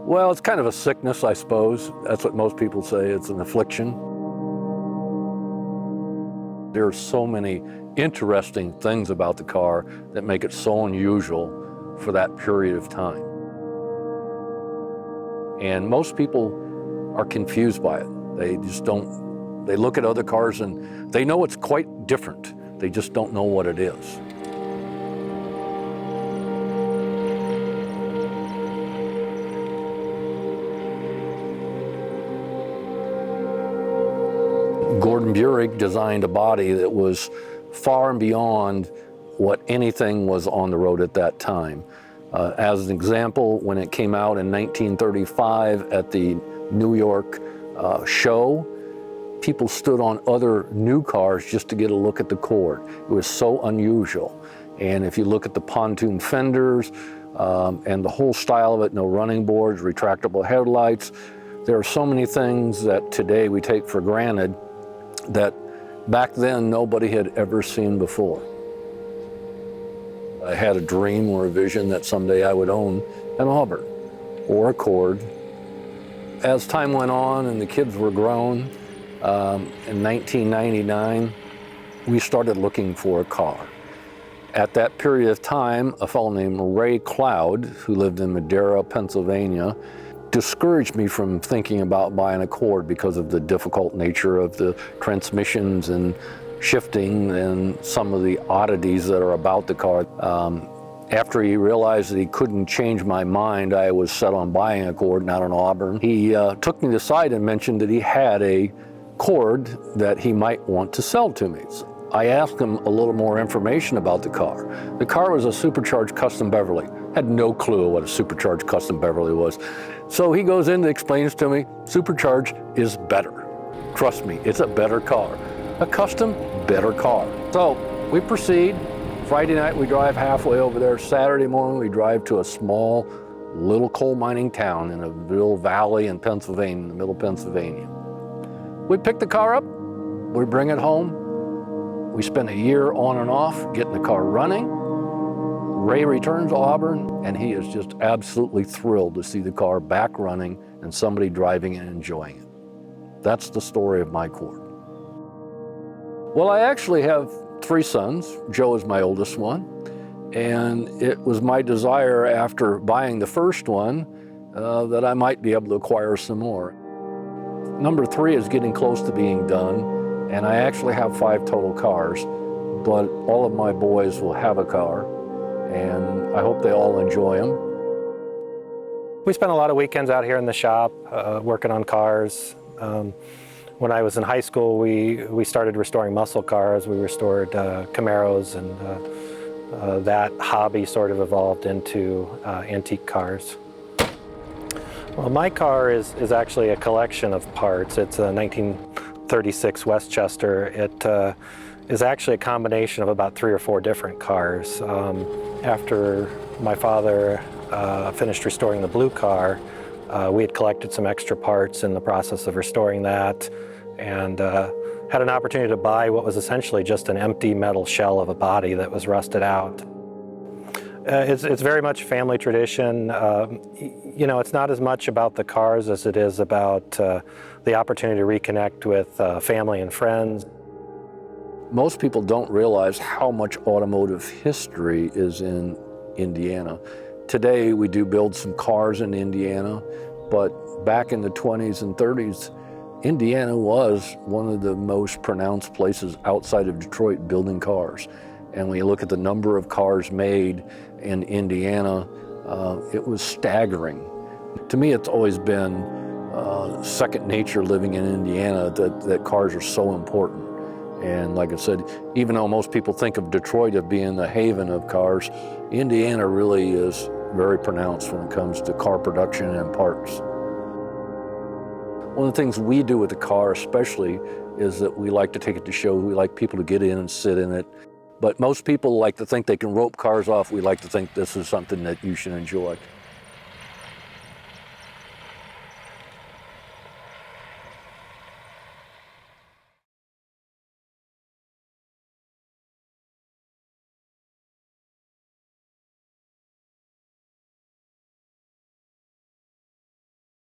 Well, it's kind of a sickness, I suppose. That's what most people say. It's an affliction. There are so many interesting things about the car that make it so unusual for that period of time. And most people are confused by it. They just don't, they look at other cars and they know it's quite different. They just don't know what it is. Gordon Buick designed a body that was far and beyond what anything was on the road at that time. As an example, when it came out in 1935 at the New York show, people stood on other new cars just to get a look at the Cord. It was so unusual. And if you look at the pontoon fenders and the whole style of it, no running boards, retractable headlights, there are so many things that today we take for granted that back then nobody had ever seen before. I had a dream or a vision that someday I would own an Auburn or a Cord. As time went on and the kids were grown, in 1999, we started looking for a car. At that period of time, a fellow named Ray Cloud, who lived in Madera, Pennsylvania, discouraged me from thinking about buying a Cord because of the difficult nature of the transmissions and shifting and some of the oddities that are about the car. After he realized that he couldn't change my mind, I was set on buying a Cord, not an Auburn. He took me aside and mentioned that he had a Cord that he might want to sell to me. So I asked him a little more information about the car. The car was a supercharged Custom Beverly. Had no clue what a supercharged Custom Beverly was. So he goes in and explains to me, supercharged is better. Trust me, it's a better car. A custom, better car. So we proceed. Friday night we drive halfway over there. Saturday morning we drive to a small little coal mining town in a little valley in Pennsylvania, in the middle of Pennsylvania. We pick the car up, we bring it home. We spend a year on and off getting the car running. Ray returns to Auburn, and he is just absolutely thrilled to see the car back running and somebody driving it and enjoying it. That's the story of my Cord. Well, I actually have 3 sons. Joe is my oldest one, and it was my desire after buying the first one that I might be able to acquire some more. Number 3 is getting close to being done, and I actually have 5 total cars, but all of my boys will have a car, and I hope they all enjoy them. We spent a lot of weekends out here in the shop working on cars. When I was in high school, we started restoring muscle cars. We restored Camaros, and that hobby sort of evolved into antique cars. Well, my car is actually a collection of parts. It's a 1936 Westchester. It is actually a combination of about 3 or 4 different cars. After my father finished restoring the blue car, we had collected some extra parts in the process of restoring that, and had an opportunity to buy what was essentially just an empty metal shell of a body that was rusted out. It's very much family tradition. You know, it's not as much about the cars as it is about the opportunity to reconnect with family and friends. Most people don't realize how much automotive history is in Indiana. Today we do build some cars in Indiana, but back in the 20s and 30s, Indiana was one of the most pronounced places outside of Detroit building cars. And when you look at the number of cars made in Indiana, it was staggering. To me, it's always been second nature living in Indiana that cars are so important. And like I said, even though most people think of Detroit as being the haven of cars, Indiana really is very pronounced when it comes to car production and parts. One of the things we do with the car especially is that we like to take it to shows. We like people to get in and sit in it. But most people like to think they can rope cars off. We like to think this is something that you should enjoy.